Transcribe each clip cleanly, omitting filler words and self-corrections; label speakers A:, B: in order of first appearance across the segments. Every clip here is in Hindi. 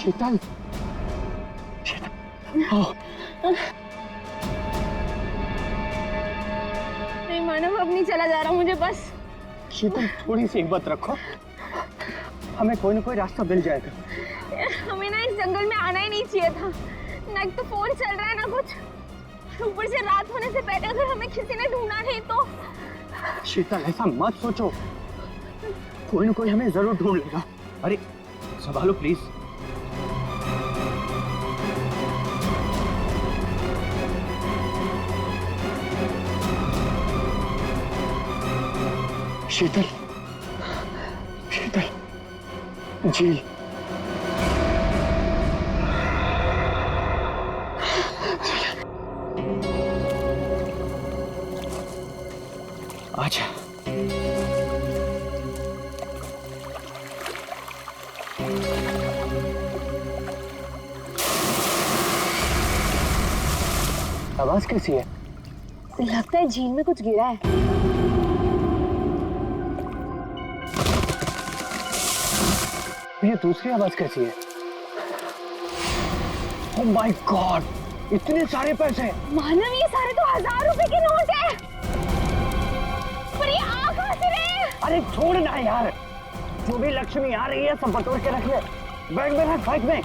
A: शीतल, शीतल, ओह।
B: नहीं मानव, अब नहीं चला जा रहा मुझे बस।
A: शीतल थोड़ी सी हिम्मत रखो, हमें कोई ना कोई रास्ता मिल जाएगा।
B: हमें ना इस जंगल में आना ही नहीं चाहिए था। ना तो फोन चल रहा है ना कुछ, ऊपर से रात होने से पहले अगर हमें किसी ने ढूंढा नहीं तो।
A: शीतल ऐसा मत सोचो, कोई ना कोई हमें जरूर ढूंढ लेगा। अरे संभालो प्लीज। शीतल, शीतल, जी अच्छा। आवाज कैसी है?
B: लगता है झील में कुछ गिरा है।
A: ये दूसरी आवाज कैसी है? ओह माय गॉड, इतने सारे पैसे।
B: मानव, ये सारे तो 1000 रुपए के नोट है। पर ये आ कहां से रहे?
A: अरे छोड़ ना यार, जो भी लक्ष्मी आ रही है सब बटोर के रख ले। बैग में रख, बैग में।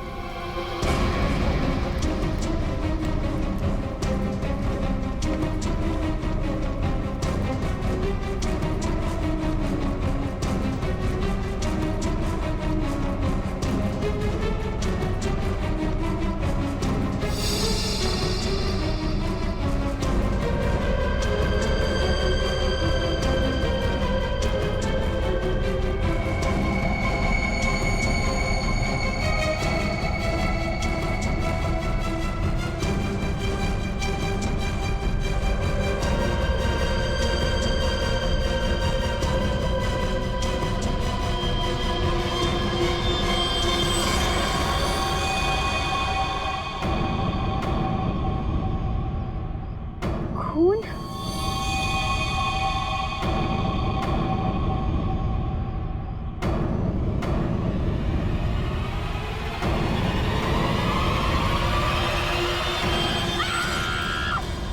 B: खून।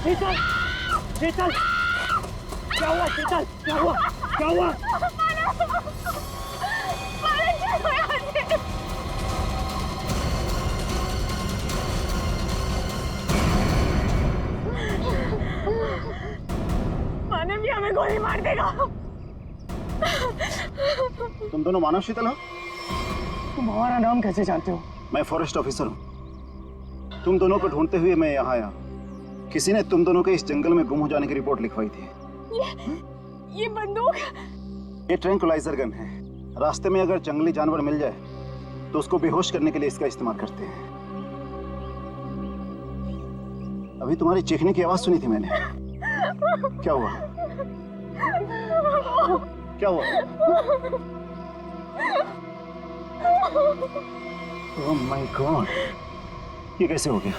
A: शीतल, शीतल, क्या हुआ? शीतल, क्या हुआ? क्या हुआ?
B: मानव, ये हमें गोली मार देगा।
C: तुम दोनों मानव शीतल हो?
A: तुम हमारा नाम कैसे जानते हो?
C: मैं फॉरेस्ट ऑफिसर हूँ। तुम दोनों को ढूंढते हुए मैं यहाँ आया। किसी ने तुम दोनों के इस जंगल में गुम हो जाने की रिपोर्ट लिखवाई थी।
B: ये बंदूक?
C: ये ट्रैंक्विलाइजर गन है। रास्ते में अगर जंगली जानवर मिल जाए तो उसको बेहोश करने के लिए इसका इस्तेमाल करते हैं। अभी तुम्हारी चीखने की आवाज सुनी थी मैंने। क्या हुआ? क्या हुआ? ओह माय गॉड, ये कैसे हो गया?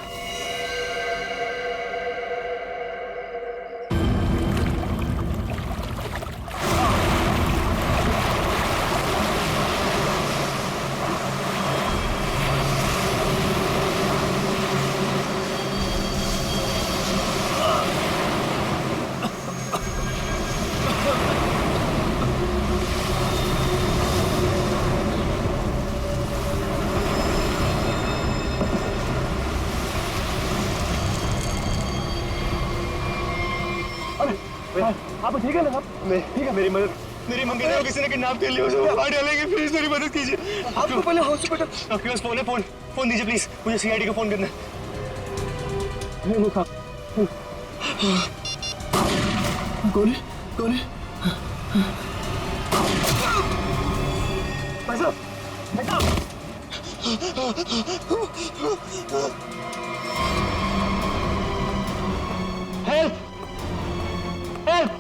A: आप ठीक है ना साहब?
D: नहीं ठीक है, मेरी मंगनी को किसी ने किडनैप कर लिया, उसे मार डालेंगे, प्लीज मेरी मदद कीजिए।
A: आपको पहले हॉस्पिटल।
D: आपके पास फोन है? फोन दीजिए प्लीज, मुझे सीआईडी को फोन करना है।
A: गोली, गोली। भाई साहब, भाई साहब। Help, help.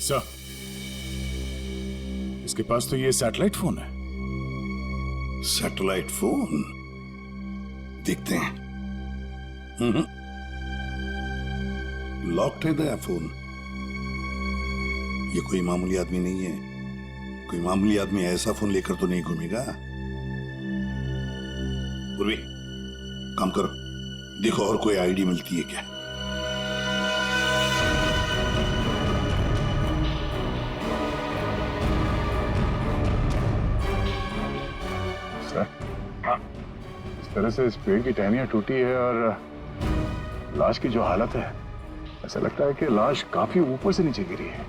E: सर, इसके पास तो ये सैटेलाइट फोन है।
F: Satellite phone? देखते हैं। लॉक्ड है दया फोन। ये कोई मामूली आदमी नहीं है। कोई मामूली आदमी ऐसा फोन लेकर तो नहीं घूमेगा। पूर्वी, काम करो, देखो और कोई आईडी मिलती है क्या।
E: इस तरह से इस पेड़ की टहनियां टूटी है और लाश की जो हालत है, ऐसा लगता है कि लाश काफी ऊपर से नीचे गिरी है।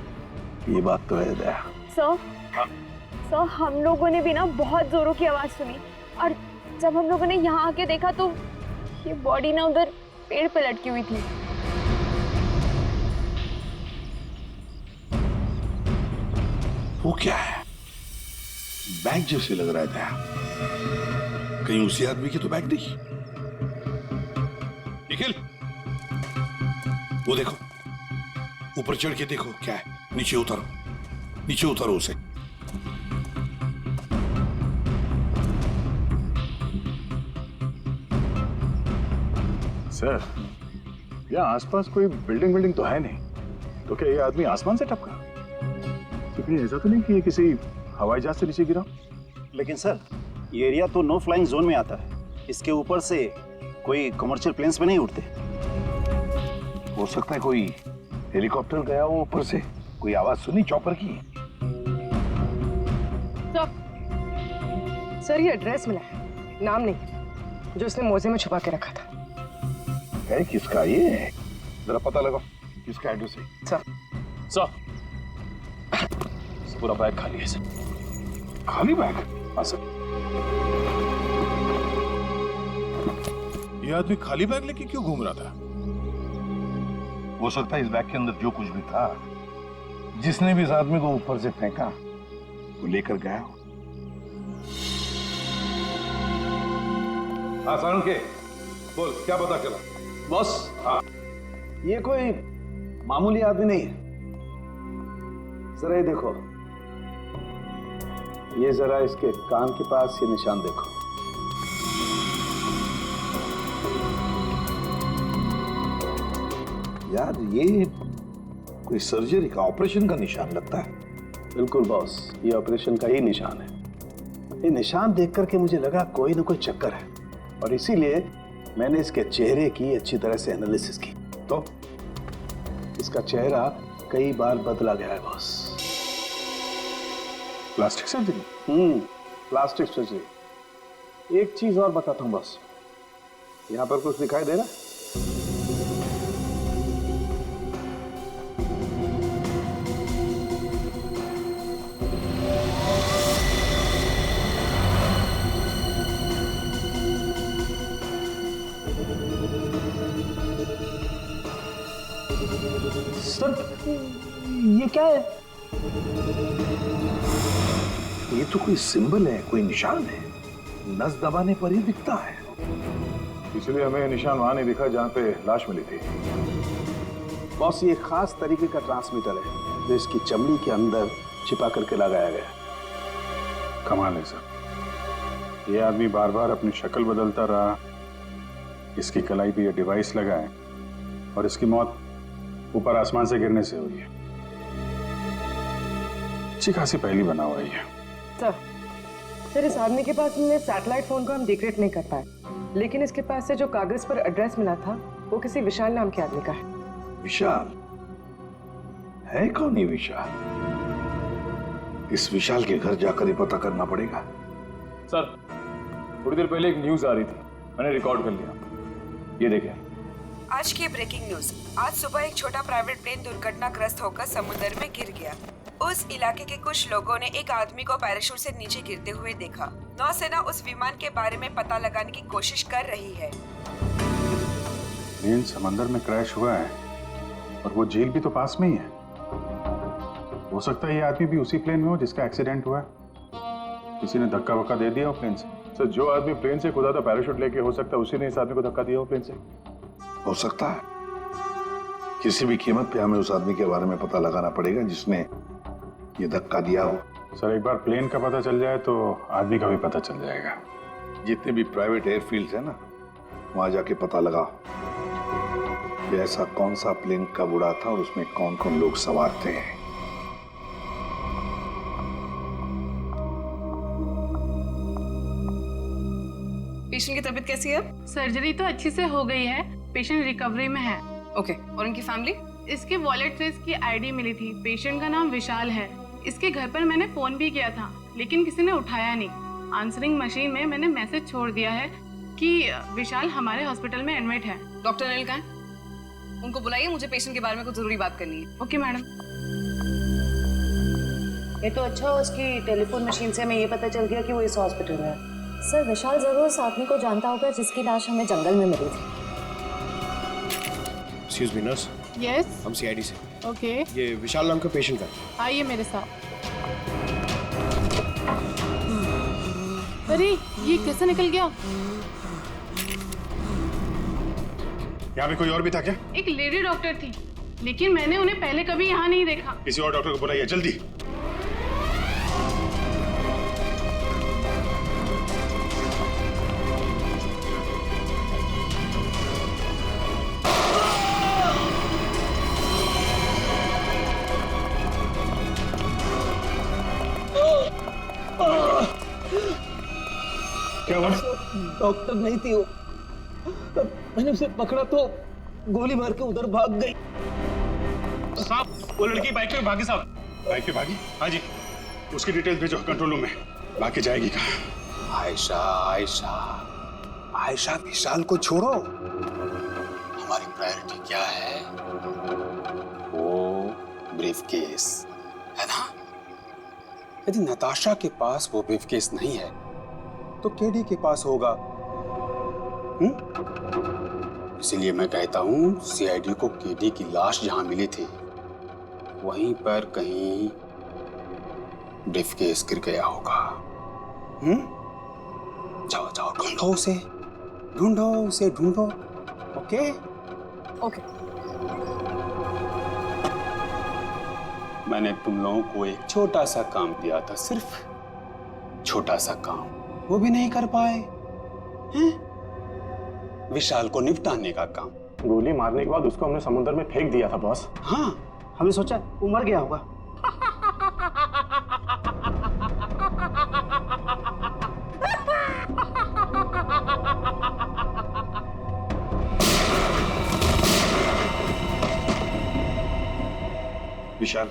C: ये बात तो है दया।
B: सर, हम लोगों ने भी ना बहुत जोरों की आवाज सुनी और जब हम लोगों ने यहाँ आके देखा तो ये बॉडी ना उधर पेड़ पे लटकी हुई थी।
F: वो क्या है? बैग जैसे लग रहा था। कहीं उसी आदमी की तो बैग नहीं। निखिल, वो देखो, ऊपर चढ़ के देखो क्या है। नीचे उतारो, नीचे उतारो उसे।
E: सर, यहाँ आसपास कोई बिल्डिंग तो है नहीं, तो क्या ये आदमी आसमान से टपका? तो कहीं ऐसा तो नहीं कि ये किसी हवाई जहाज से नीचे गिरा?
C: लेकिन सर, ये एरिया तो नो फ्लाइंग जोन में आता है। इसके ऊपर से कोई कमर्शियल प्लेन्स पे नहीं उड़ते।
F: हो सकता है कोई हेलीकॉप्टर गया हो ऊपर से। कोई आवाज सुनी चॉपर की?
G: सर, ये एड्रेस मिला है, नाम नहीं, जो उसने मोजे में छुपा के रखा था।
F: है किसका ये? जरा पता लगा किसका एड्रेस है।
G: सर,
E: पूरा बैग खाली है सर।
F: खाली बैग?
E: हाँ सर। ये आदमी खाली बैग लेके क्यों घूम रहा था?
F: हो सकता है इस बैग के अंदर जो कुछ भी था, जिसने भी इस आदमी को ऊपर से फेंका, वो लेकर गया हो। हाँ सारुण के, बोल क्या पता चला?
C: बॉस, हाँ, ये कोई मामूली आदमी नहीं है। जरा ये देखो, ये जरा इसके कान के पास ये निशान देखो।
F: यार ये कोई सर्जरी का, ऑपरेशन का निशान लगता है।
C: बिल्कुल बॉस, ये ऑपरेशन का ही निशान है। ये निशान देख करके मुझे लगा कोई ना कोई चक्कर है, और इसीलिए मैंने इसके चेहरे की अच्छी तरह से एनालिसिस की। तो इसका चेहरा कई बार बदला गया है boss.
E: Plastic surgery?
C: Plastic surgery. एक चीज और बताता हूँ बॉस, यहाँ पर कुछ दिखाई दे रहा है? सर, ये क्या है?
F: ये तो कोई सिंबल है, कोई निशान है। नस दबाने पर ही दिखता है।
E: इसलिए हमें निशान वहां नहीं दिखा जहां पे लाश मिली थी।
C: बॉस, ये खास तरीके का ट्रांसमीटर है जो इसकी चमड़ी के अंदर छिपा करके लगाया गया।
E: कमाल है सर, ये आदमी बार बार अपनी शक्ल बदलता रहा, इसकी कलाई पे ये डिवाइस लगा है, और इसकी मौत ऊपर आसमान से गिरने से हुई है। अच्छी खासी पहली बना हुआ है।
G: सर, इस आदमी के पास में सैटेलाइट फोन को हम डिक्रिप्ट नहीं कर पाए, लेकिन इसके पास से जो कागज पर एड्रेस मिला था वो किसी विशाल नाम के आदमी का है।
F: विशाल है? कौन ये विशाल? इस विशाल के घर जाकर ही पता करना पड़ेगा।
E: सर, थोड़ी देर पहले एक न्यूज आ रही थी, मैंने रिकॉर्ड कर लिया। ये देखें।
H: आज की ब्रेकिंग न्यूज। आज सुबह एक छोटा प्राइवेट प्लेन दुर्घटनाग्रस्त होकर समुद्र में गिर गया। उस इलाके के कुछ लोगों ने एक आदमी को पैराशूट से नीचे गिरते हुए देखा। नौसेना उस विमान के बारे में पता लगाने की कोशिश कर रही है।
E: प्लेन समंदर में क्रैश हुआ है और वो झील भी तो पास में ही है। हो सकता है ये आदमी भी उसी प्लेन में हो जिसका एक्सीडेंट हुआ है। किसी ने धक्का वक्का दे दिया हो प्लेन से। सर, जो आदमी प्लेन से कूदा था पैराशूट लेके, हो सकता है उसी ने इस आदमी को धक्का दिया हो प्लेन से।
F: हो सकता है, किसी भी कीमत पे हमें उस आदमी के बारे में पता लगाना पड़ेगा जिसने ये धक्का दिया हो।
E: सर एक बार प्लेन का पता चल जाए तो आदमी का भी पता चल जाएगा।
F: जितने भी प्राइवेट एयरफील्ड्स है ना, वहां जाके पता लगाओ कि ऐसा कौन सा प्लेन कब उड़ा था और उसमें कौन कौन लोग सवार थे।
H: पेशेंट की तबीयत कैसी है?
I: सर्जरी तो अच्छी से हो गई है, पेशेंट रिकवरी में है।
H: ओके, और उनकी फैमिली?
I: इसके वॉलेट से इसकी आईडी मिली थी। पेशेंट का नाम विशाल है। इसके घर पर मैंने फोन भी किया था लेकिन किसी ने उठाया नहीं। आंसरिंग मशीन में मैंने मैसेज छोड़ दिया है कि विशाल हमारे हॉस्पिटल में एडमिट है।
H: डॉक्टर अनिल कहाँ है? उनको बुलाइए, मुझे पेशेंट के बारे में कुछ जरूरी बात करनी है।
I: Okay madam.
G: ये तो अच्छा, उसकी टेलीफोन मशीन से हमें ये पता चल गया कि वो इस हॉस्पिटल में है।
B: सर विशाल जरूर उस आदमी को जानता होगा जिसकी लाश हमें जंगल में मिली थी।
D: एक्सक्यूज मी नर्स,
I: यस
D: हम सीआईडी से।
I: ओके,
D: ये विशाल नाम का पेशेंट है।
I: आइए मेरे साथ। अरे ये कैसे निकल गया?
E: यहाँ पे कोई और भी था क्या?
I: एक लेडी डॉक्टर थी लेकिन मैंने उन्हें पहले कभी यहाँ नहीं देखा।
E: किसी और डॉक्टर को बुलाइए जल्दी। क्या हुआ?
A: डॉक्टर नहीं थी वो, मैंने उसे पकड़ा तो गोली मार के उधर भाग गई।
E: साहब वो लड़की बाइक पे भागी साहब। बाइक पे भागी? हाँ जी। उसकी डिटेल्स भेजो कंट्रोल रूम में। बाकी जाएगी कहाँ?
J: आयशा आयशा आयशा, विशाल को छोड़ो, हमारी प्रायोरिटी क्या है? वो ब्रीफकेस है ना। यदि नताशा के पास वो ब्रीफकेस नहीं है तो केडी के पास होगा। इसीलिए मैं कहता हूं सीआईडी को केडी की लाश जहां मिली थी वहीं पर कहीं ब्रीफकेस गिर गया होगा। जाओ जाओ, ढूंढो उसे, ढूंढो उसे, ढूंढो। Okay
H: okay.
J: मैंने तुम लोगों को एक छोटा सा काम दिया था, सिर्फ छोटा सा काम, वो भी नहीं कर पाए हैं? विशाल को निपटाने का काम।
A: गोली मारने के बाद उसको हमने समुद्र में फेंक दिया था बॉस।
J: हाँ,
A: हमने सोचा वो मर गया होगा।
F: विशाल,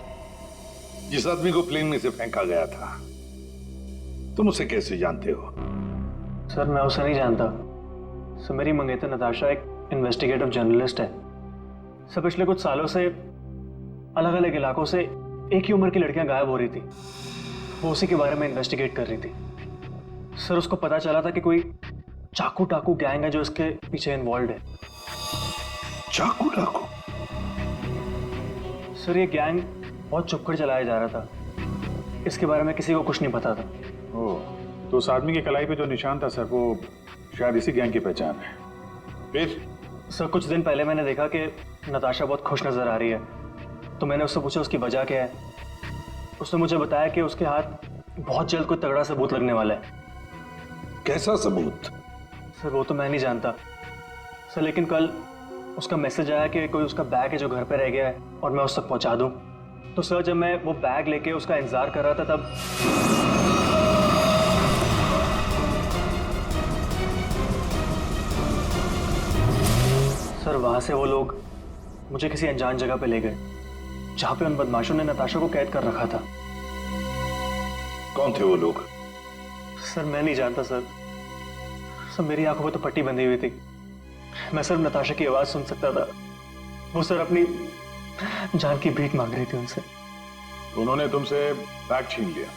F: जिस आदमी को प्लेन में से फेंका गया था, तुम उसे कैसे जानते हो?
A: सर मैं उसे नहीं जानता। सर मेरी मंगेतर नताशा एक इन्वेस्टिगेटिव जर्नलिस्ट है। सर पिछले कुछ सालों से अलग अलग इलाकों से एक ही उम्र की लड़कियां गायब हो रही थी। वो उसी के बारे में इन्वेस्टिगेट कर रही थी। सर उसको पता चला था कि कोई चाकू टाकू गैंग है जो इसके पीछे इन्वॉल्व है।
F: चाकू टाकू?
A: सर ये गैंग बहुत छुपकर चलाया जा रहा था। इसके बारे में किसी को कुछ नहीं पता था।
E: ओह, तो उस आदमी की कलाई पे जो निशान था सर, वो शायद इसी गैंग की पहचान है।
F: फिर?
A: सर कुछ दिन पहले मैंने देखा कि नताशा बहुत खुश नजर आ रही है, तो मैंने उससे पूछा उसकी वजह क्या है। उसने मुझे बताया कि उसके हाथ बहुत जल्द कोई तगड़ा सबूत लगने वाला है।
F: कैसा सबूत?
A: सर वो तो मैं नहीं जानता सर, लेकिन कल उसका मैसेज आया कि कोई उसका बैग है जो घर पे रह गया है और मैं उस तक पहुंचा दूं। तो सर जब मैं वो बैग लेके उसका इंतजार कर रहा था तब सर वहां से वो लोग मुझे किसी अनजान जगह पे ले गए जहां पे उन बदमाशों ने नताशा को कैद कर रखा था।
F: कौन थे वो लोग?
A: सर मैं नहीं जानता सर। सर मेरी आंखों पे तो पट्टी बंधी हुई थी। मैं सिर्फ नताशा की आवाज सुन सकता था। वो सर अपनी जान की भीख मांग रही थी उनसे।
E: उन्होंने तुमसे बैग छीन लिया,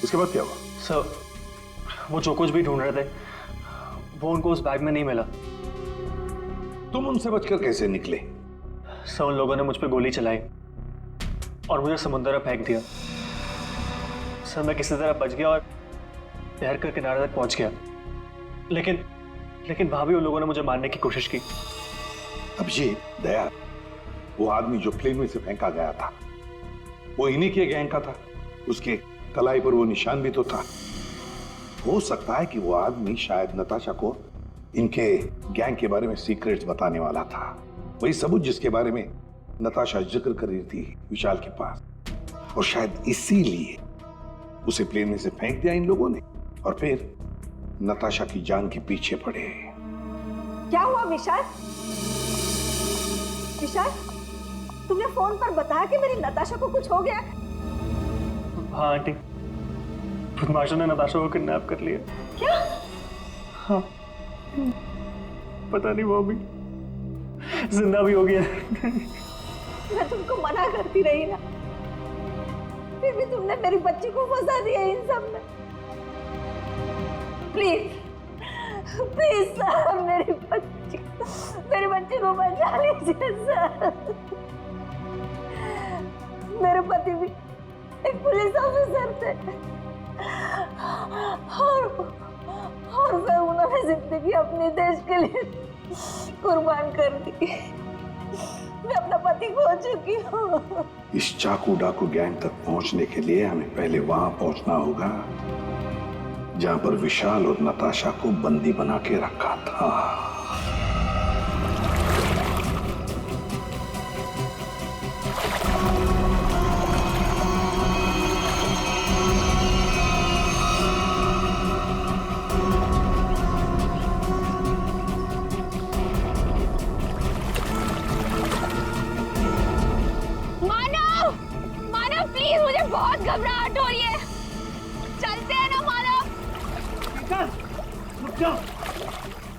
E: उसके बाद क्या हुआ?
A: सर वो जो कुछ भी ढूंढ रहे थे वो उनको उस बैग में नहीं मिला।
F: तुम उनसे बचकर कैसे निकले?
A: सर उन लोगों ने मुझ पे गोली चलाई और मुझे समुद्र में फेंक दिया। सर मैं किसी तरह बच गया और तैरकर किनारे तक पहुंच गया, लेकिन वहां भी उन लोगों ने मुझे मारने की कोशिश की।
F: अब ये दया, वो आदमी जो प्लेन में से फेंका गया था वो इन्हीं के गैंग का था। उसके कलाई पर वो निशान भी तो था। हो सकता है कि वो आदमी शायद नताशा को इनके गैंग के बारे में सीक्रेट्स बताने वाला था। वही सबूत जिसके बारे में नताशा जिक्र कर रही थी विशाल के पास, और शायद इसीलिए उसे प्लेन में से फेंक दिया इन लोगों ने और फिर नताशा की जान के पीछे पड़े।
K: क्या हुआ विशाल? विशाल, तुमने फोन पर बताया कि मेरी नताशा को कुछ हो गया?
A: हाँ आंटी, बदमाशों ने नताशा को किडनैप कर लिया।
K: क्या?
A: हाँ, पता नहीं वो भी जिंदा भी हो गया।
K: मैं तुमको मना करती रही ना, फिर भी तुमने मेरी बच्ची को फंसा दिया इन सब में। प्लीज प्लीज सर, मेरी बच्ची को बचा लीजिए सर। मेरे पति भी एक पुलिस ऑफिसर थे और सर उन्होंने जिंदगी अपने देश के लिए कुर्बान कर दी। मैं अपना पति खो चुकी हूँ।
F: इस चाकू डाकू गैंग तक पहुंचने के लिए हमें पहले वहां पहुंचना होगा जहां पर विशाल और नताशा को बंदी बना के रखा था।
B: बहुत घबराहट हो रही है, चलते हैं ना मानव।
L: रुक जाओ,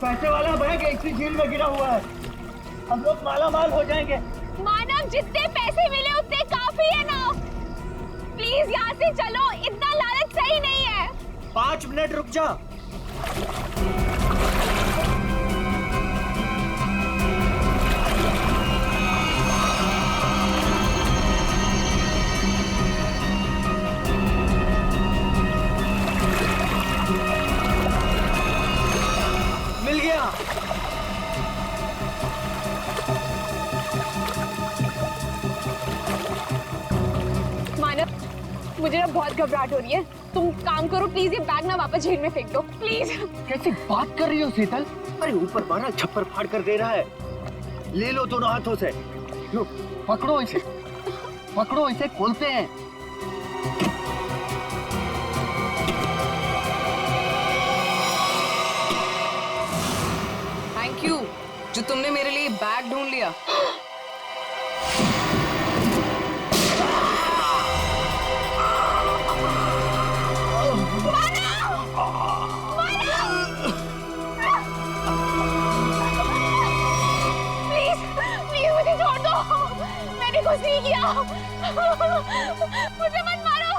L: पैसे वाला बैग इसी झील में गिरा हुआ है, हम लोग माला माल हो जाएंगे।
B: मानव, जितने पैसे मिले उतने काफी है ना, प्लीज यहाँ से चलो, इतना लालच सही नहीं है।
L: 5 मिनट रुक जा।
B: मुझे ना बहुत घबराहट हो रही है, तुम काम करो प्लीज, ये बैग ना वापस झील में फेंक दो प्लीज।
L: कैसी बात कर रही हो शीतल? अरे ऊपर मारा छप्पर फाड़ कर दे रहा है, ले लो दोनों हाथों से। लो, पकड़ो इसे, पकड़ो इसे, खोलते हैं।
H: थैंक यू जो तुमने मेरे लिए बैग ढूंढ लिया।
B: कुछ नहीं किया, मुझे मत मारो।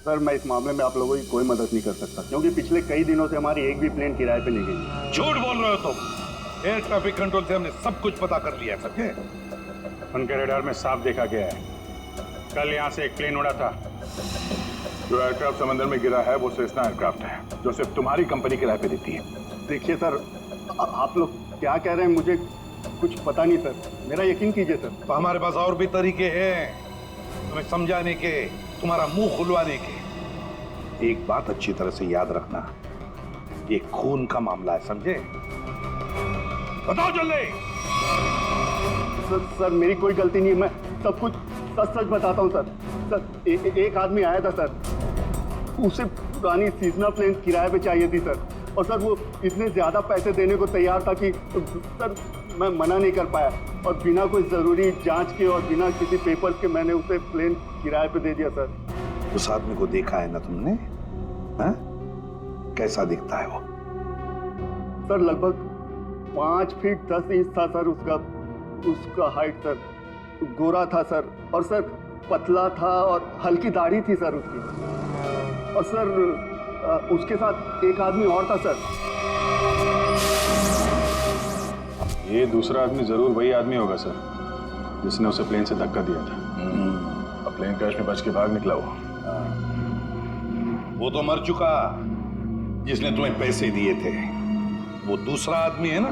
M: सर, मैं इस मामले में आप लोगों की कोई मदद नहीं कर सकता, क्योंकि पिछले कई दिनों से हमारी एक भी प्लेन किराए पे नहीं गई।
F: झूठ बोल रहे हो तुम। एयर ट्रैफिक कंट्रोल से हमने सब कुछ पता कर लिया, समझे?
E: उनके रडार में साफ देखा गया है, कल यहाँ से एक प्लेन उड़ा था। जो एयरक्राफ्ट समंदर में गिरा है वो सेस्ना एयरक्राफ्ट है, जो सिर्फ तुम्हारी कंपनी किराए पे देती है।
M: देखिए सर, आप लोग क्या कह रहे हैं मुझे कुछ पता नहीं सर, मेरा यकीन कीजिए सर।
F: तो हमारे पास और भी तरीके हैं तुम्हें समझाने के, तुम्हारा मुंह खुलवाने के। एक बात अच्छी तरह से याद रखना, ये खून का मामला है, समझे? बताओ जल्दी।
M: सर मेरी कोई गलती नहीं है, मैं सब कुछ सच सच बताता हूँ सर। सर एक आदमी आया था सर, उसे पुरानी सीजनल प्लेन किराए पे चाहिए थी सर, और सर वो इतने ज्यादा पैसे देने को तैयार था कि सर मैं मना नहीं कर पाया, और बिना कोई जरूरी जांच के और बिना किसी पेपर्स के मैंने उसे प्लेन किराए पे दे दिया सर।
F: उस आदमी को देखा है ना तुमने? हा? कैसा दिखता है वो?
M: सर लगभग 5 फीट 10 इंच था सर उसका हाइट सर, गोरा था सर, और सर पतला था और हल्की दाढ़ी थी सर उसकी, और सर उसके साथ एक आदमी और था सर।
E: ये दूसरा आदमी जरूर वही आदमी होगा सर, जिसने उसे प्लेन से धक्का दिया था। अब प्लेन क्रैश में बच के भाग निकला
F: वो तो मर चुका, जिसने तुम्हें पैसे दिए थे। वो दूसरा आदमी है ना,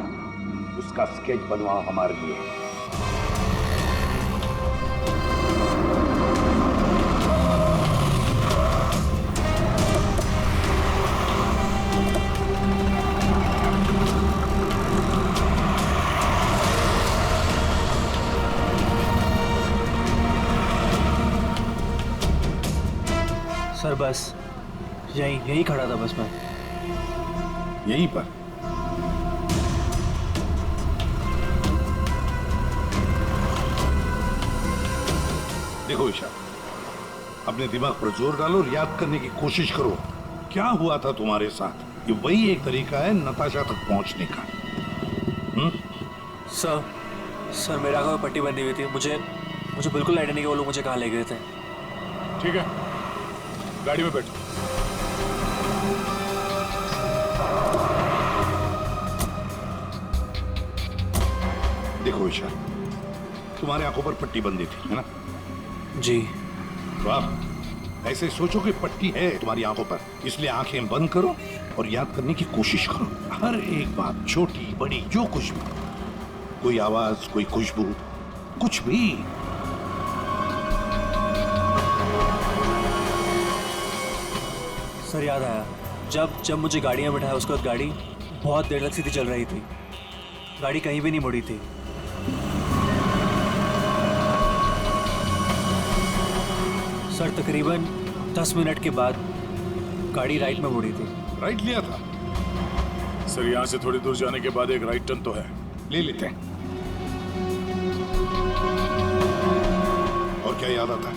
F: उसका स्केच बनवाओ हमारे लिए।
A: सर बस यहीं खड़ा था बस मैं।
F: यहीं पर? देखो ईशा, अपने दिमाग पर जोर डालो और याद करने की कोशिश करो क्या हुआ था तुम्हारे साथ। ये वही एक तरीका है नताशा तक पहुंचने का।
A: सर मेरे आंखों में पट्टी बंधी हुई थी। मुझे बिल्कुल आइडिया नहीं कि वो लोग मुझे कहाँ ले गए थे।
E: ठीक है, गाड़ी में बैठो।
F: देखो ईशा, तुम्हारे आंखों पर पट्टी बंधी थी, है ना?
A: जी।
F: तो आप ऐसे सोचो कि पट्टी है तुम्हारी आंखों पर, इसलिए आंखें बंद करो और याद करने की कोशिश करो। हर एक बात, छोटी बड़ी, जो कुछ भी, कोई आवाज, कोई खुशबू, कुछ भी।
A: सर याद आया, जब मुझे गाड़ी में बिठाया उसके बाद गाड़ी बहुत देर तक सीधी चल रही थी। गाड़ी कहीं भी नहीं मुड़ी थी। सर तकरीबन 10 मिनट के बाद गाड़ी राइट में मुड़ी थी।
F: राइट लिया था?
E: सर यहाँ से थोड़ी दूर जाने के बाद एक राइट टर्न तो है,
F: ले लेते हैं। और क्या याद आता है?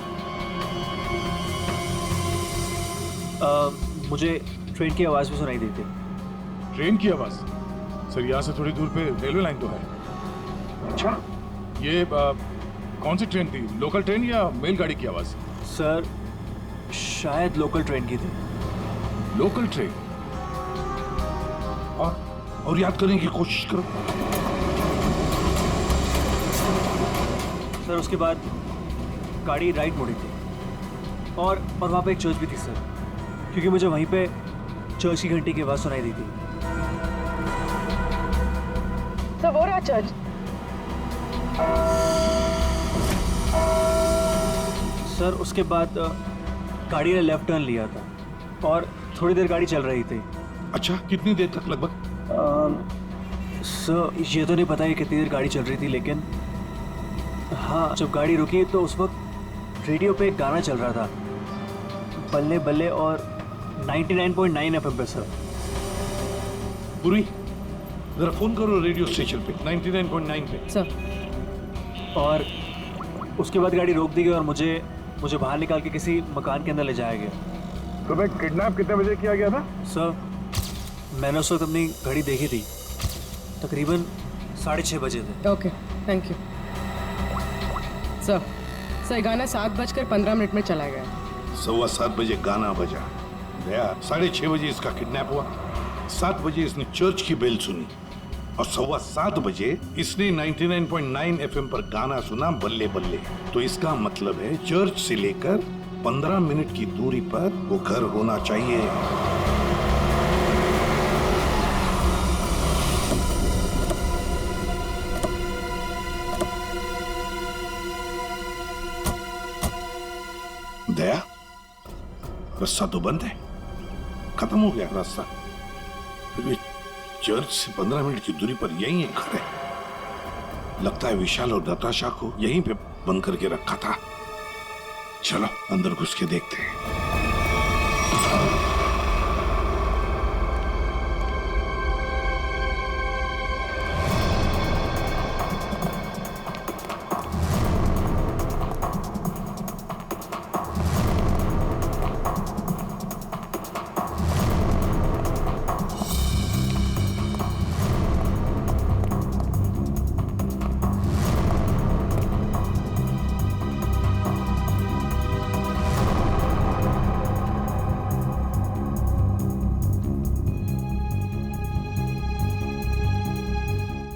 A: मुझे ट्रेन की आवाज भी सुनाई दी थी।
E: ट्रेन की आवाज? सर यहाँ से थोड़ी दूर पे रेलवे लाइन तो है।
F: अच्छा,
E: ये कौन सी ट्रेन थी? लोकल ट्रेन या मेलगाड़ी की आवाज?
A: सर शायद लोकल ट्रेन की थी।
F: Local train? और याद करने की कोशिश करो।
A: सर उसके बाद गाड़ी राइट मुड़ी थी और वहाँ पे एक चर्च भी थी सर, क्योंकि मुझे वहीं पे चर्च की घंटी की आवाज़ सुनाई दी थी।
G: सर वो रहा चर्च।
A: सर उसके बाद गाड़ी ने लेफ्ट टर्न लिया था और थोड़ी देर गाड़ी चल रही थी।
F: अच्छा, कितनी देर तक लगभग?
A: सर ये तो नहीं पता है कितनी देर गाड़ी चल रही थी, लेकिन हाँ जब गाड़ी रुकी तो उस वक्त रेडियो पे एक गाना चल रहा था, बल्ले बल्ले, और 99.9 FM पे सर।
F: पूरी जरा फोन करो रेडियो स्टेशन पे 99.9 पे।
G: सर।
A: और उसके बाद गाड़ी रोक दी गई और मुझे बाहर निकाल के किसी मकान के अंदर ले जाया गया।
E: तो मैं किडनैप कितने बजे किया गया था?
A: सर मैंने उस वक्त अपनी घड़ी देखी थी, तकरीबन 6:30 बजे थे।
G: Okay, thank you. सर गाना 7:15 में चला गया।
F: 7:15 बजे गाना बजा गया, 6:30 बजे इसका किडनैप हुआ, 7 बजे इसने चर्च की बेल सुनी और 7:15 बजे इसने 99.9 FM पर गाना सुना, बल्ले बल्ले। तो इसका मतलब है चर्च से लेकर 15 मिनट की दूरी पर वो घर होना चाहिए। दया, रास्ता तो बंद है, खत्म हो गया रास्ता। फिर भी चर्च से 15 मिनट की दूरी पर यही एक घर है। लगता है विशाल और नताशा को यहीं पे बंद करके रखा था। चलो अंदर घुस के देखते हैं।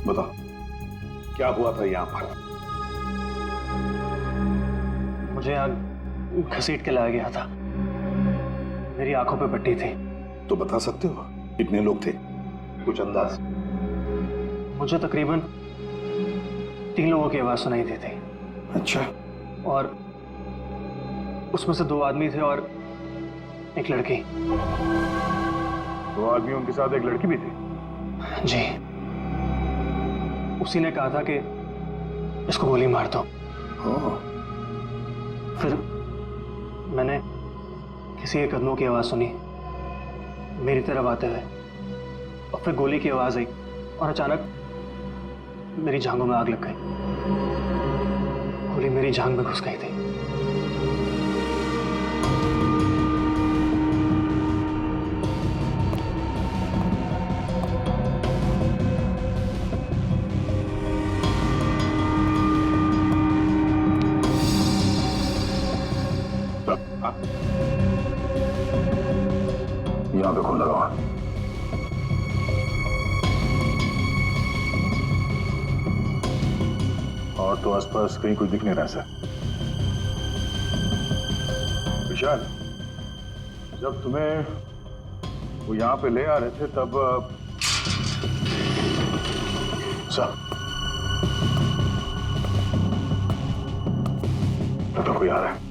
F: बताओ क्या हुआ था यहाँ पर?
A: मुझे यहाँ घसीट के लाया गया था, मेरी आंखों पे पट्टी थी।
F: तो बता सकते हो कितने लोग थे? कुछ अंदाज?
A: मुझे तकरीबन 3 लोगों की आवाज सुनाई दी थी।
F: अच्छा।
A: और उसमें से 2 आदमी थे और एक लड़की।
E: 2 आदमी, उनके साथ एक लड़की भी थी?
A: जी। उसी ने कहा था कि इसको गोली मार दो। फिर मैंने किसी के कदमों की आवाज सुनी मेरी तरफ आते हुए, और फिर गोली की आवाज आई और अचानक मेरी जांघों में आग लग गई। गोली मेरी जांघ में घुस गई थी।
C: यहाँ पे खून लगा हुआ।
E: और तो आसपास कहीं कुछ दिख नहीं रहा सर। विशाल, जब तुम्हें वो यहाँ पे ले आ रहे थे तब सर तो कोई आ रहा है।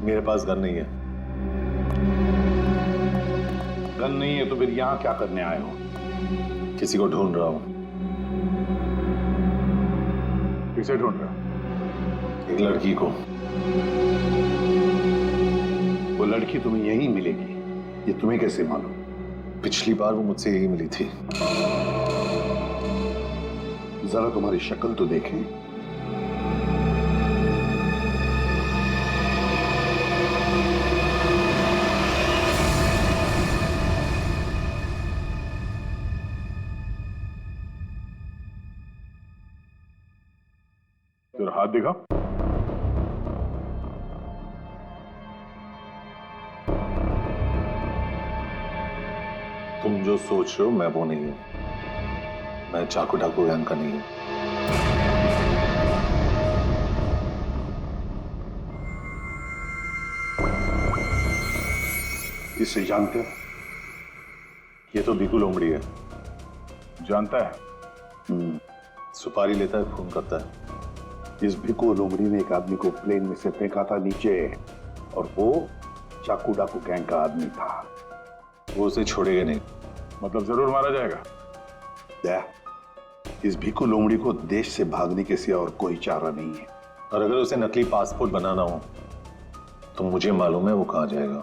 F: मेरे पास गन नहीं है। गन नहीं है तो फिर यहां क्या करने आए हो?
J: किसी को ढूंढ रहा हूं।
E: किसे ढूंढ रहा?
J: एक लड़की को।
F: वो लड़की तुम्हें यहीं मिलेगी, ये तुम्हें कैसे मालूम?
J: पिछली बार वो मुझसे यही मिली थी।
F: जरा तुम्हारी शक्ल तो देखें।
E: हाथ दिखा।
J: तुम जो सोच रहे हो मैं वो नहीं हूं। मैं चाकू डाकू गैंग का नहीं हूं।
F: इसे जानते हो?
J: ये तो भीखू लोमड़ी है।
E: जानता है?
J: सुपारी लेता है, खून करता है।
F: इस भिको लोमड़ी ने एक आदमी को प्लेन में से फेंका था नीचे, और वो चाकू डाकू गैंग का आदमी था।
J: वो उसे छोड़ेगा नहीं।
E: मतलब जरूर मारा जाएगा।
F: इस भिको लोमड़ी को देश से भागने के सिवा और कोई चारा नहीं है।
J: और अगर उसे नकली पासपोर्ट बनाना हो तो मुझे मालूम है वो कहाँ जाएगा।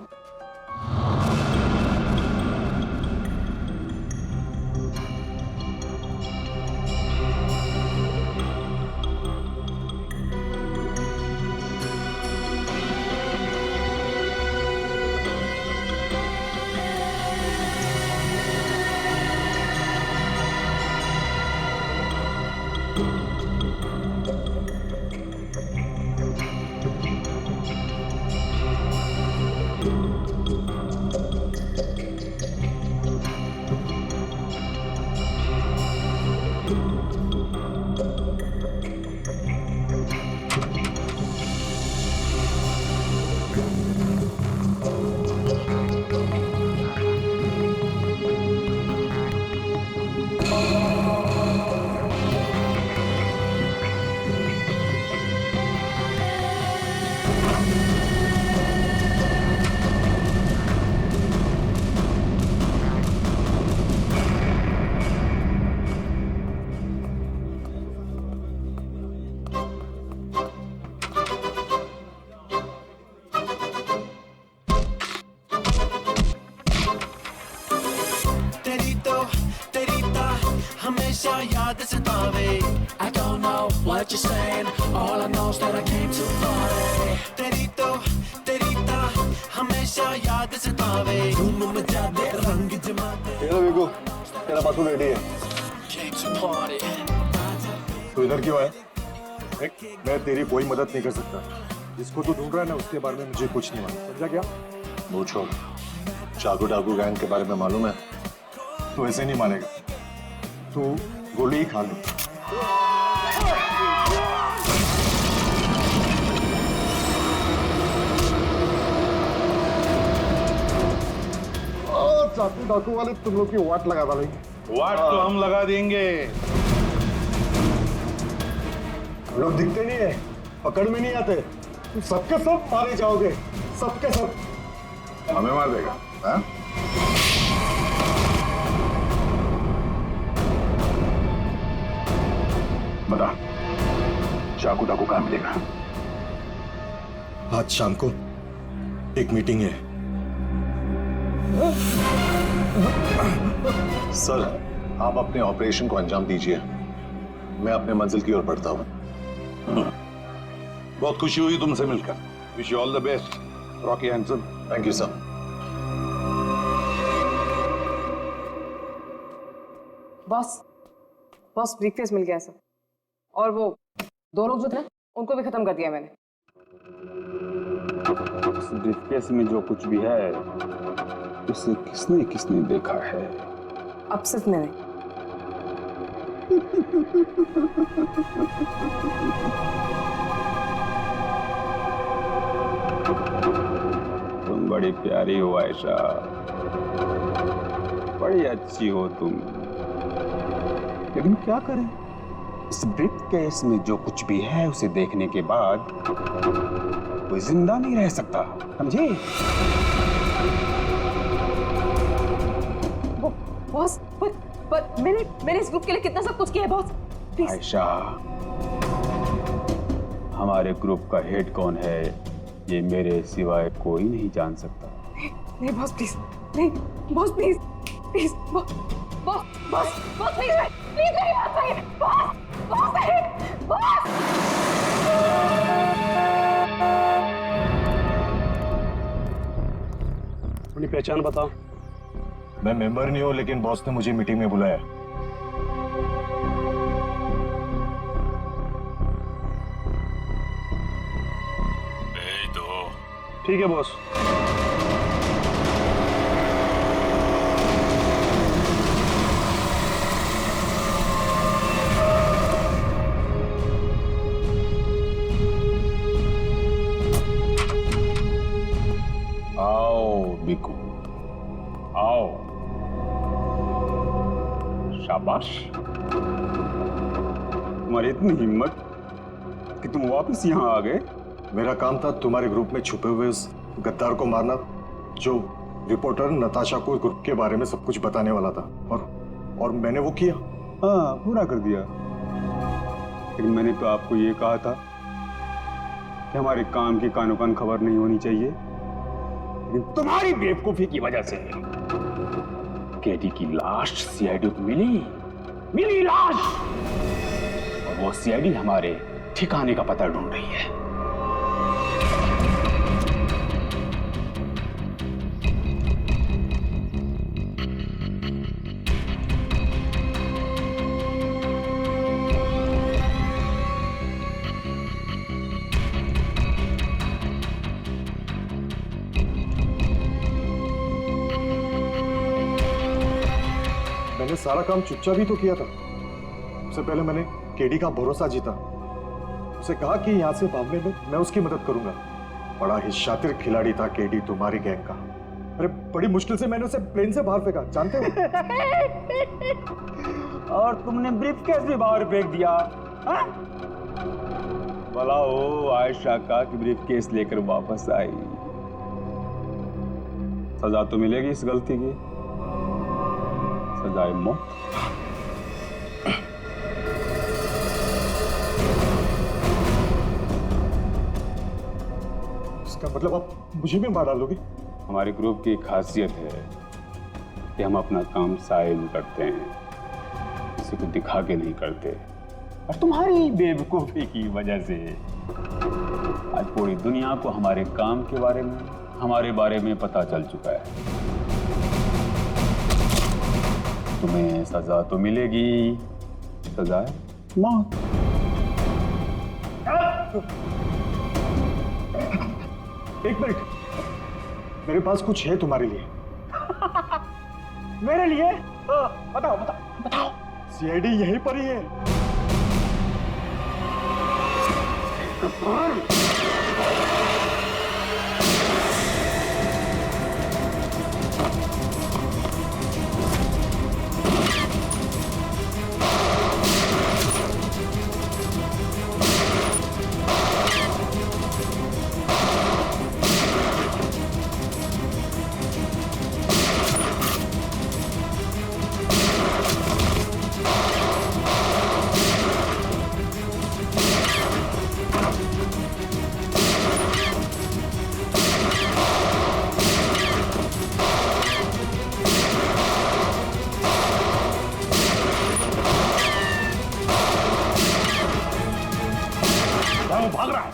N: याद सतावे I don't know what you're saying All I know is that I came to party तेरी तो हमेशा हमेशा याद सतावे धूम मचा दे रंग जमा दे
M: तेरा देखो तेरा पासपोर्ट रेडी है तो इधर क्यों है? मैं तेरी कोई मदद नहीं कर सकता। जिसको तू ढूंढ रहा है ना उसके बारे में मुझे कुछ नहीं मालूम, समझा क्या?
C: वो छोड़, चाकू डाकू गैंग के बारे में मालूम है?
M: तू ऐसे नहीं मानेगा, तू गोली ही खा लो। चाकू डाकू वाले तुम लोग की वाट लगा डालेंगे।
F: वाट तो हम लगा देंगे।
M: हम लोग दिखते नहीं है, पकड़ में नहीं आते, तुम सबके सब मारे जाओगे, सबके सब।
F: हमें मार देगा हाँ?
M: बता, चाकू डाकू कहाँ मिलेगा? आज शाम को एक मीटिंग है।
C: सर, आप अपने ऑपरेशन को अंजाम दीजिए, मैं अपने मंजिल की ओर बढ़ता हूँ।
F: बहुत खुशी हुई तुमसे मिलकर। Wish you all the best Rocky handsome.
C: Thank you sir.
G: Boss briefcase मिल गया सर, और वो दो लोग जो थे उनको भी खत्म कर दिया मैंने।
J: इस ब्रीफकेस में जो कुछ भी है उसे किसने किसने देखा है?
G: अब सिर्फ मैंने।
J: तुम बड़ी प्यारी हो आयशा, बड़ी अच्छी हो तुम, लेकिन क्या करें, इस ब्रीफकेस में जो कुछ भी है उसे देखने के बाद कोई जिंदा नहीं रह सकता, समझे?
G: बॉस, पर मैंने इस ग्रुप के लिए कितना सब कुछ किया है बॉस, प्लीज।
J: आयशा, हमारे ग्रुप का हेड कौन है ये मेरे सिवाय कोई नहीं जान सकता।
G: नहीं बॉस प्लीज, नहीं boss please, please boss please मेरी बात सुनिए, बॉस।
M: अपनी पहचान बताओ। मैं मेंबर नहीं हूं, लेकिन बॉस ने मुझे मीटिंग में बुलाया।
E: भेज दो।
M: ठीक है बॉस।
J: आओ बिकू, आओ। शाबाश, तुम्हारी इतनी हिम्मत कि तुम वापस यहाँ आ गए।
M: मेरा काम था तुम्हारे ग्रुप में छुपे हुए उस गद्दार को मारना, जो रिपोर्टर नताशा को ग्रुप के बारे में सब कुछ बताने वाला था, और मैंने वो किया।
J: हाँ, पूरा कर दिया। लेकिन मैंने तो आपको ये कहा था कि हमारे काम की कानो कान खबर नहीं होनी चाहिए, लेकिन तुम्हारी बेवकूफी की वजह से केडी की लाश सीआईडी को मिली लाश, और वो सीआईडी हमारे ठिकाने का पता ढूंढ रही है।
M: मैंने सारा काम चुपचाप ही तो किया था। सबसे पहले मैंने केडी का भरोसा जीता, उसे कहा कि यहाँ से भागने में मैं उसकी मदद करूंगा। बड़ा ही शातिर खिलाड़ी था केडी तुम्हारी गैंग का। अरे बड़ी मुश्किल से मैंने उसे प्लेन से बाहर फेंका, जानते हो?
J: और तुमने ब्रीफकेस भी बाहर फेंक दिया। भला हो आयशा का कि ब्रीफकेस लेकर वापस आई। सजा तो मिलेगी इस गलती की, सजाए मौत।
M: इसका मतलब आप मुझे भी मार डालोगे?
J: हमारे ग्रुप की खासियत है कि हम अपना काम साइड करते हैं, किसी को दिखा के नहीं करते। और तुम्हारी बेवकूफी की वजह से आज पूरी दुनिया को हमारे काम के बारे में हमारे बारे में पता चल चुका है। तुम्हें सजा तो मिलेगी, सजा है मौत।
A: एक मिनट, मेरे पास कुछ है तुम्हारे लिए। मेरे लिए? बताओ बताओ बताओ। सीआईडी यहीं पर ही है। भाग रहा है।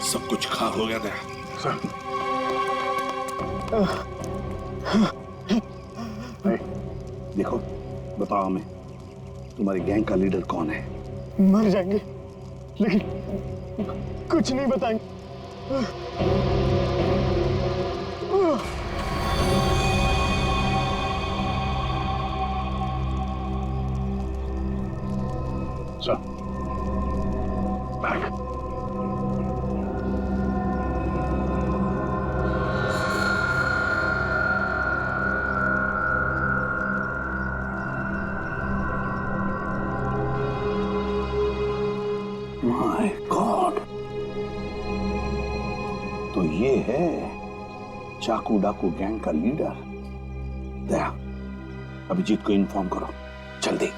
F: सब कुछ खाक हो गया था सर।
C: देखो, बताओ हमें, तुम्हारी गैंग का लीडर कौन है?
A: मर जाएंगे लेकिन कुछ नहीं बताएंगे।
C: Sir, bag. माय गॉड, तो ये है चाकू डाकू गैंग का लीडर। दया, अभिजीत को इन्फॉर्म करो जल्दी।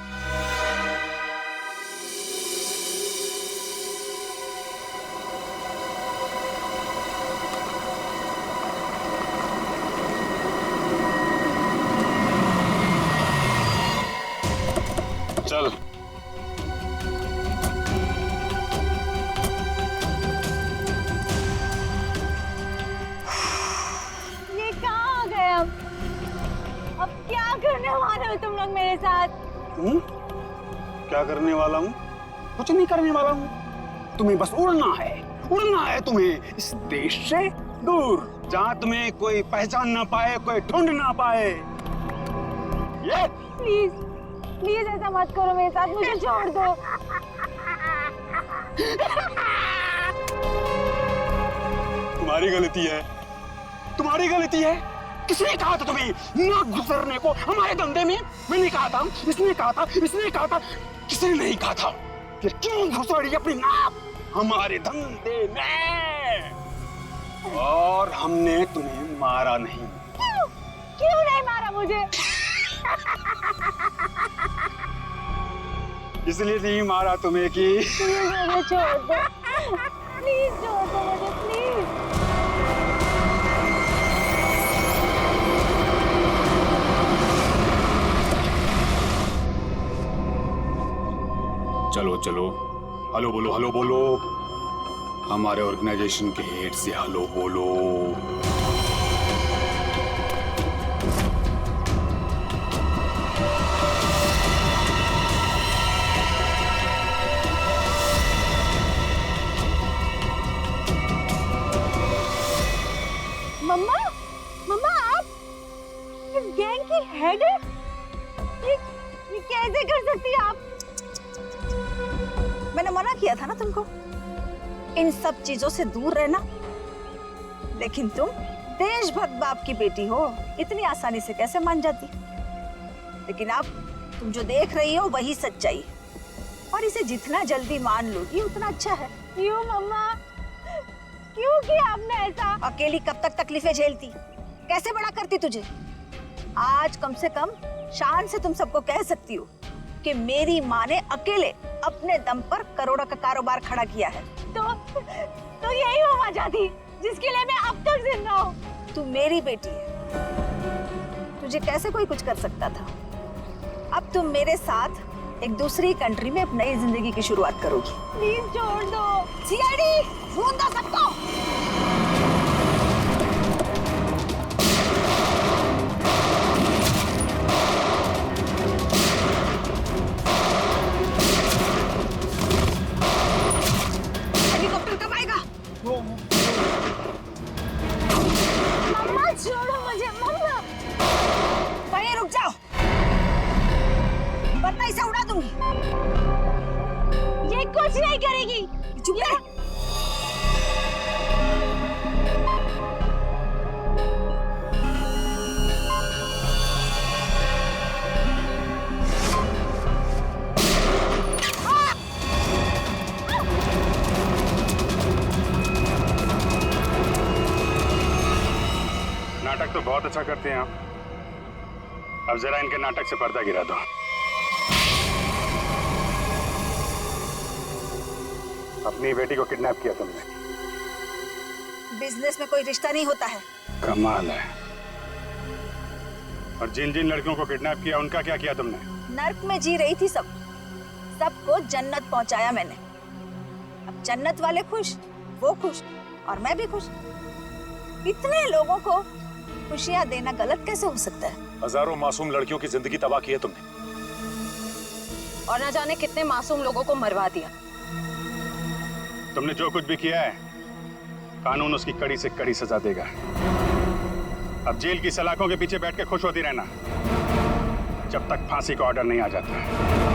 F: चल।
B: ये कहाँ आ गए अब क्या करने वाले हो तुम लोग मेरे साथ?
J: क्या करने वाला हूँ? कुछ नहीं करने वाला हूँ। तुम्हें बस उड़ना है तुम्हें इस देश से दूर, जहाँ तुम्हें कोई पहचान ना पाए, कोई ढूंढ ना पाए। ये
B: प्लीज प्लीज ऐसा मत करो मेरे साथ, मुझे छोड़ दो।
J: तुम्हारी गलती है, तुम्हारी गलती है। किसने कहा था तुम्हें नाक घुसरने को हमारे धंधे में? मैंने कहा था, इसने कहा था, इसने कहा था, किसी ने नहीं कहा था। फिर क्यों घुसड़ी अपनी नाक हमारे धंधे में? और हमने तुम्हें मारा नहीं।
B: क्यों नहीं मारा मुझे?
J: इसलिए नहीं मारा तुम्हें कि
B: मुझे छोड़ दो, प्लीज छोड़ दो मुझे, प्लीज।
J: चलो चलो, हेलो बोलो, हेलो बोलो। हमारे ऑर्गेनाइजेशन के हेड से हेलो बोलो।
B: मम्मा, मम्मा आप इस गैंग की हेड है? ये कैसे कर सकती है आप?
K: मैंने मना किया था ना तुमको इन सब चीजों से दूर रहना, लेकिन तुम देशभक्त बाप की बेटी हो, इतनी आसानी से कैसे मान जाती? लेकिन अब तुम जो देख रही हो वही सच्चाई है, और इसे जितना जल्दी मान लोगी उतना अच्छा है।
B: क्यों मम्मा, क्यों किया आपने ऐसा?
K: अकेली कब तक तकलीफें झेलती? कैसे बड़ा करती तुझे? आज कम से कम शान से तुम सबको कह सकती हो कि मेरी माँ ने अकेले अपने दम पर करोड़ों का कारोबार खड़ा किया है।
B: तो यही वो वजह थी जिसके लिए मैं अब तक जिंदा हूँ।
K: तू मेरी बेटी है, तुझे कैसे कोई कुछ कर सकता था? अब तुम मेरे साथ एक दूसरी कंट्री में अपनी नई जिंदगी की शुरुआत करोगी।
B: प्लीज छोड़ दो।
K: सीआईडी ढूंढ दो सबको। हेलीकॉप्टर कब आएगा?
B: मम्मा छोड़ो मुझे, मम्मा।
K: वहीं रुक जाओ, वरना इसे उड़ा दूंगी।
B: ये कुछ नहीं करेगी।
K: चुप रह।
E: नाटक तो बहुत अच्छा करते हैं आप। अब जरा इनके नाटक से पर्दा गिरा दो। अपनी बेटी को किडनैप किया तुमने।
K: बिजनेस में कोई रिश्ता नहीं होता है।
E: कमाल है। और जिन जिन लड़कियों को किडनैप किया उनका क्या किया तुमने?
K: नर्क में जी रही थी सबको जन्नत पहुंचाया मैंने। अब जन्नत वाले खुश, वो खुश और मैं भी खुश। इतने लोगों को खुशियां देना गलत कैसे हो सकता है?
O: हजारों मासूम लड़कियों की जिंदगी तबाह की है तुमने,
B: और न जाने कितने मासूम लोगों को मरवा दिया।
E: तुमने जो कुछ भी किया है, कानून उसकी कड़ी से कड़ी सजा देगा। अब जेल की सलाखों के पीछे बैठ के खुश होती रहना जब तक फांसी का ऑर्डर नहीं आ जाता।